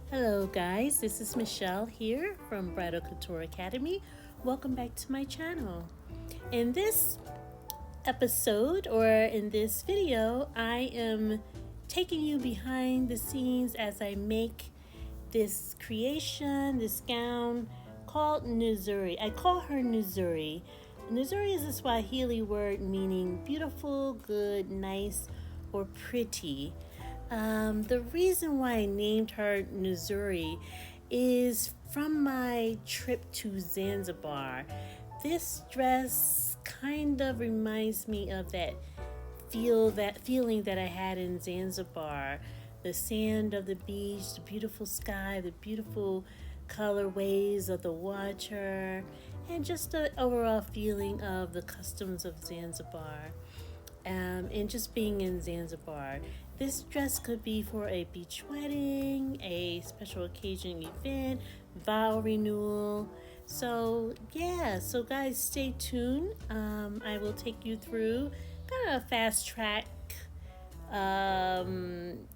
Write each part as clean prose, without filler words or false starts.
Hello guys, this is Michelle here from Bridal Couture Academy. Welcome back to my channel. In this episode or in this video, I am taking you behind the scenes as I make this creation, this gown called Nzuri. I call her Nzuri. Nzuri is a Swahili word meaning beautiful, good, nice, or pretty. The reason why I named her Nzuri is from my trip to Zanzibar. This dress kind of reminds me of that feeling that I had in Zanzibar. The sand of the beach, the beautiful sky, the beautiful colorways of the water, and just the overall feeling of the customs of Zanzibar. And just being in Zanzibar. This dress could be for a beach wedding, a special occasion event, vow renewal. So guys, stay tuned. I will take you through kind of a fast track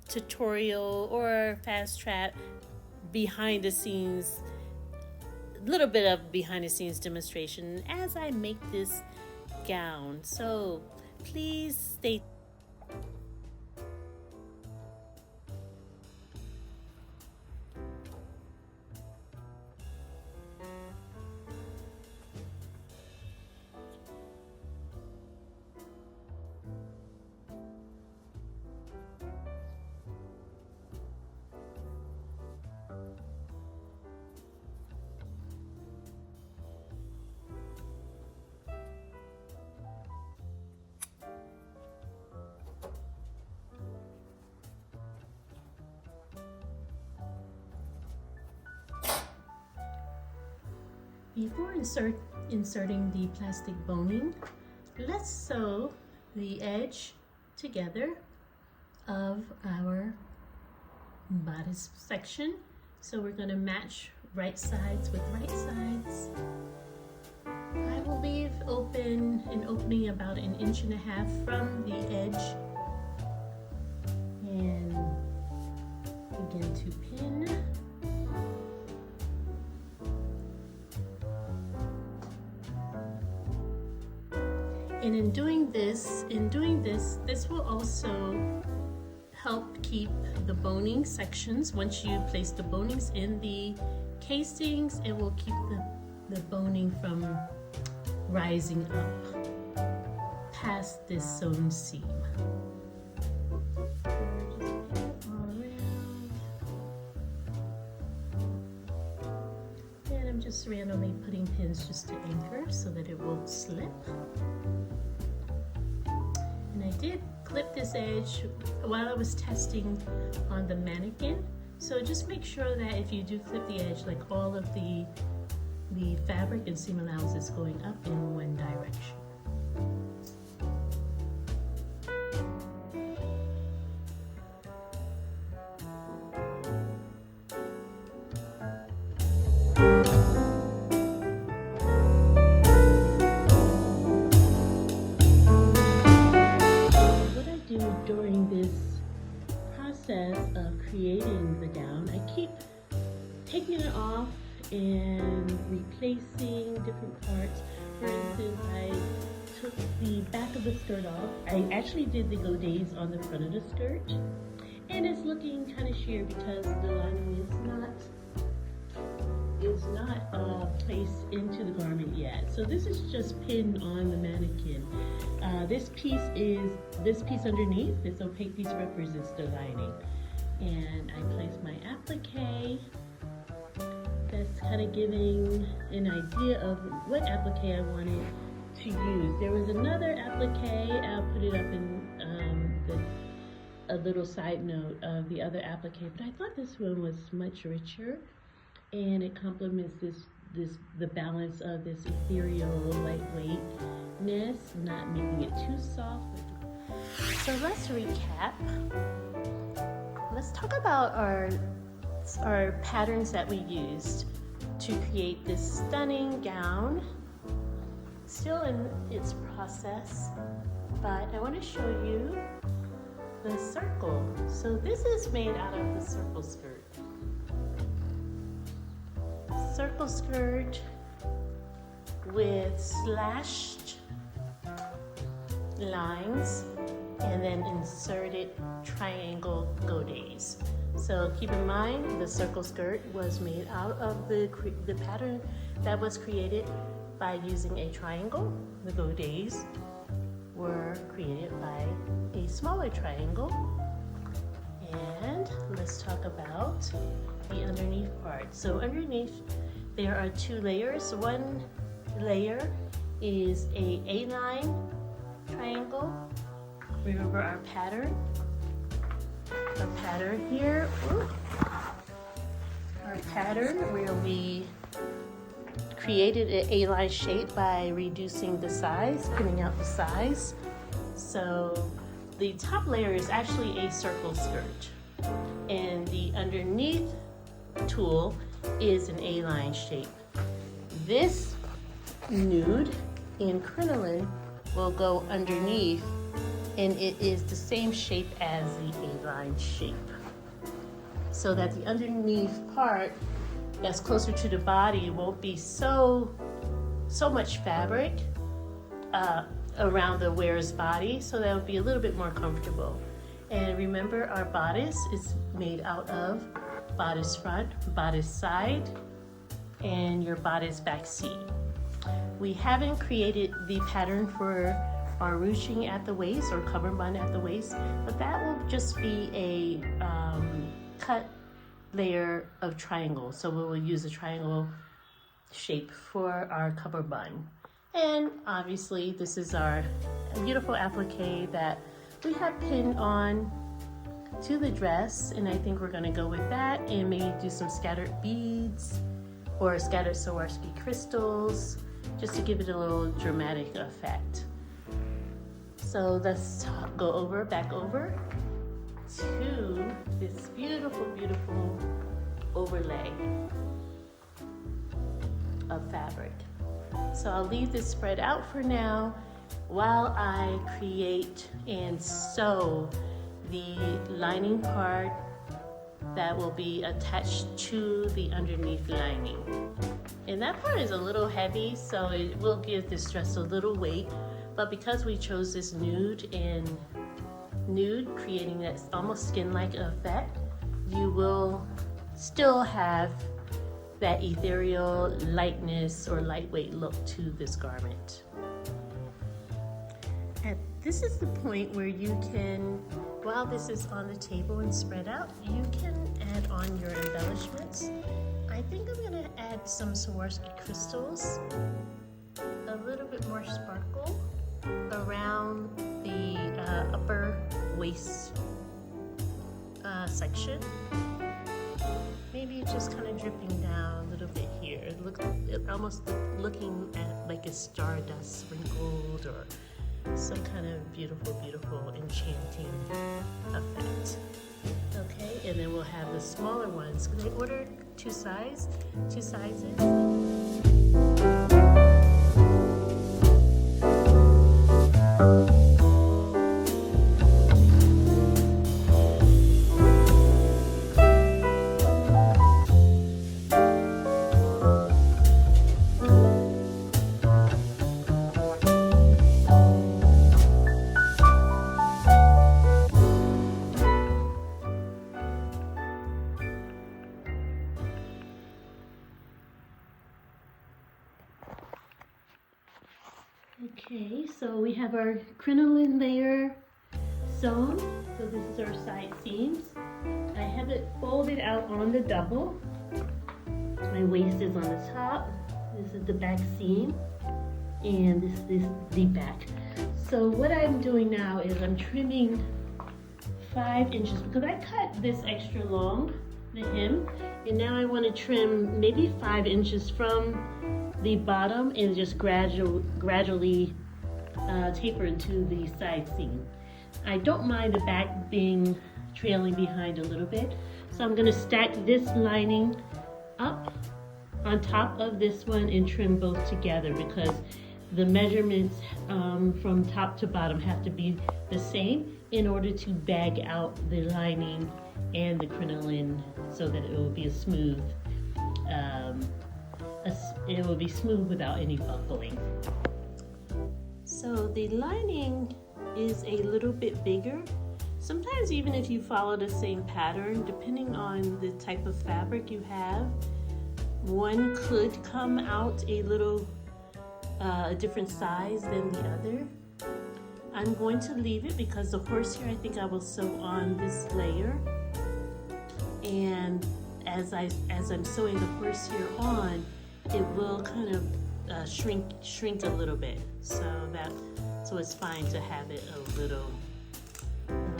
tutorial or fast track behind the scenes, little bit of behind the scenes demonstration as I make this gown. So please stay. Before inserting the plastic boning, let's sew the edge together of our bodice section. So we're going to match right sides with right sides. I will leave an opening about 1.5 inches from the edge and begin to pin. And in doing this, this will also help keep the boning sections. Once you place the bonings in the casings, it will keep the boning from rising up past this sewn seam. And I'm just randomly putting pins just to anchor so that it won't slip. And I did clip this edge while I was testing on the mannequin. So just make sure that if you do clip the edge, like all of the fabric and seam allowance is going up in one direction. During this process of creating the gown, I keep taking it off and replacing different parts. For instance, I took the back of the skirt off. I actually did the godets on the front of the skirt, and it's looking kind of sheer because the lining is not placed into the garment yet. So this is just pinned on the mannequin. This piece underneath, this opaque piece represents the lining. And I place my applique. That's kind of giving an idea of what applique I wanted to use. There was another applique, I'll put it up in a little side note of the other applique, but I thought this one was much richer, and it complements the balance of this ethereal lightweightness, not making it too soft. So let's recap. Let's talk about our patterns that we used to create this stunning gown. Still in its process, but I want to show you the circle. So this is made out of the circle skirt. circle skirt with slashed lines and then inserted triangle godees. So keep in mind the circle skirt was made out of the pattern that was created by using a triangle. The godees were created by a smaller triangle. And let's talk about the underneath part. So underneath there are two layers. One layer is a A-line triangle. Remember our pattern? Our pattern here. Our pattern where we created an A-line shape by reducing the size, pinning out the size. So the top layer is actually a circle skirt, and the underneath tool is an A-line shape. This nude in crinoline will go underneath, and it is the same shape as the A-line shape, so that the underneath part that's closer to the body won't be so much fabric around the wearer's body, so that would be a little bit more comfortable. And remember, our bodice is made out of bodice front, bodice side, and your bodice back seam. We haven't created the pattern for our ruching at the waist or cover bun at the waist, but that will just be a cut layer of triangle. So we will use a triangle shape for our cover bun. And obviously this is our beautiful applique that we have pinned on to the dress, and I think we're going to go with that and maybe do some scattered beads or scattered Swarovski crystals just to give it a little dramatic effect. So let's go back over to this beautiful, beautiful overlay of fabric. So I'll leave this spread out for now while I create and sew the lining part that will be attached to the underneath lining. And that part is a little heavy, so it will give this dress a little weight, but because we chose this nude, creating that almost skin-like effect, you will still have that ethereal lightness or lightweight look to this garment. And this is the point where you can, while this is on the table and spread out, you can add on your embellishments. I think I'm gonna add some Swarovski crystals, a little bit more sparkle around the upper waist section. Maybe just kind of dripping down a little bit here. It almost looking at like a stardust sprinkled or some kind of beautiful, beautiful enchanting effect. Okay, and then we'll have the smaller ones. I ordered two sizes. Okay, so we have our crinoline layer sewn. So this is our side seams. I have it folded out on the double. My waist is on the top. This is the back seam, and this is the back. So what I'm doing now is I'm trimming 5 inches because I cut this extra long, the hem, and now I want to trim maybe 5 inches from the bottom and just gradually taper into the side seam. I don't mind the back being trailing behind a little bit, so I'm going to stack this lining up on top of this one and trim both together because the measurements from top to bottom have to be the same in order to bag out the lining and the crinoline so that it will be a smooth it will be smooth without any buckling. So the lining is a little bit bigger. Sometimes even if you follow the same pattern, depending on the type of fabric you have, one could come out a little a different size than the other. I'm going to leave it because the horsehair I think I will sew on this layer, and as I'm sewing the horsehair on, it will kind of shrink a little bit, so it's fine to have it the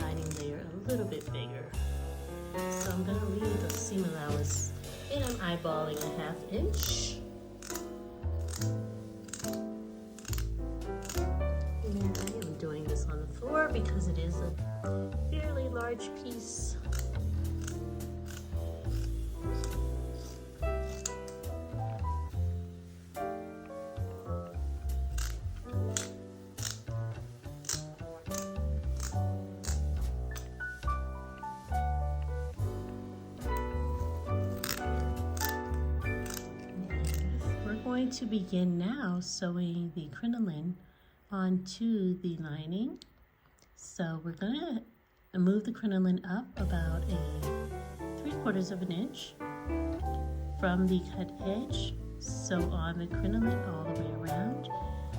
lining layer a little bit bigger. So I'm going to leave the seam allowance, and I'm eyeballing a 1/2 inch. And I am doing this on the floor because it is a fairly large piece. Going to begin now sewing the crinoline onto the lining. So we're going to move the crinoline up about a 3/4 of an inch from the cut edge. Sew on the crinoline all the way around,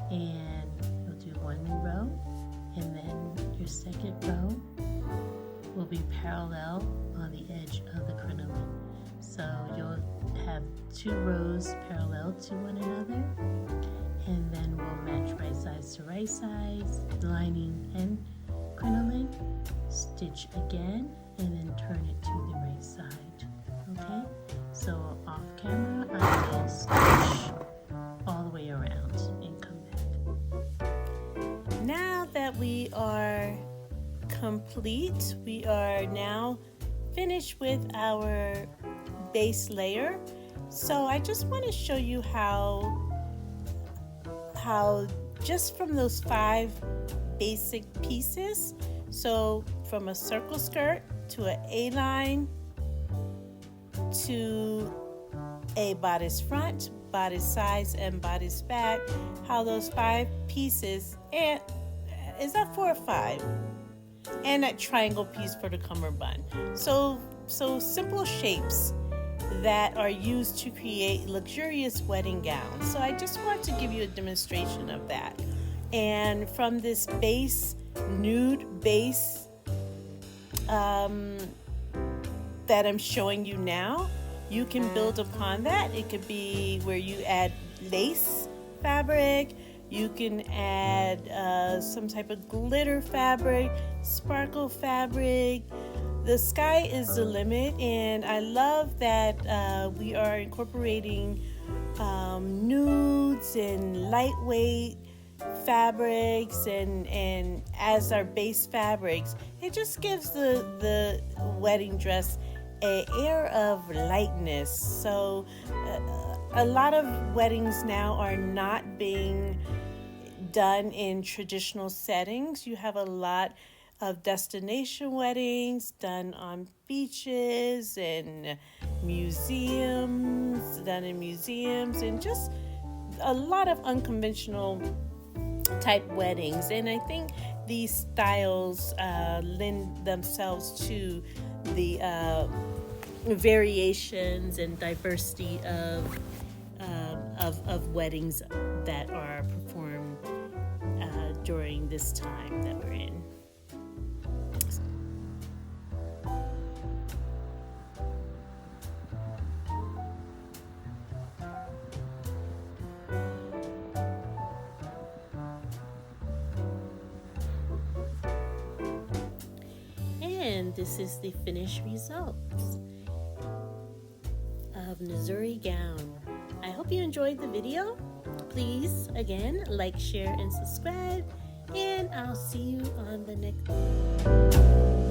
and you'll do one row, and then your second row will be parallel on the edge of the crinoline. So you'll have 2 rows parallel to one another, and then we'll match right sides to right sides, lining and crinoline, stitch again, and then turn it to the right side. Okay, so off camera I will stitch all the way around and come back. Now that we are complete, we are now finished with our base layer. So I just want to show you how just from those 5 basic pieces, so from a circle skirt to an A-line to a bodice front, bodice sides, and bodice back, how those 5 pieces, and is that 4 or 5? And that triangle piece for the cummerbund. So simple shapes that are used to create luxurious wedding gowns. So I just want to give you a demonstration of that. And from this base, nude base that I'm showing you now, you can build upon that. It could be where you add lace fabric, you can add some type of glitter fabric, sparkle fabric. The sky is the limit, and I love that we are incorporating nudes and lightweight fabrics and as our base fabrics. It just gives the wedding dress an air of lightness. So a lot of weddings now are not being done in traditional settings. You have a lot of destination weddings done on beaches and museums, and just a lot of unconventional type weddings. And I think these styles lend themselves to the variations and diversity of weddings that are performed during this time that we're in. And this is the finished results of Missouri gown. I hope you enjoyed the video. Please, again, like, share, and subscribe. And I'll see you on the next one.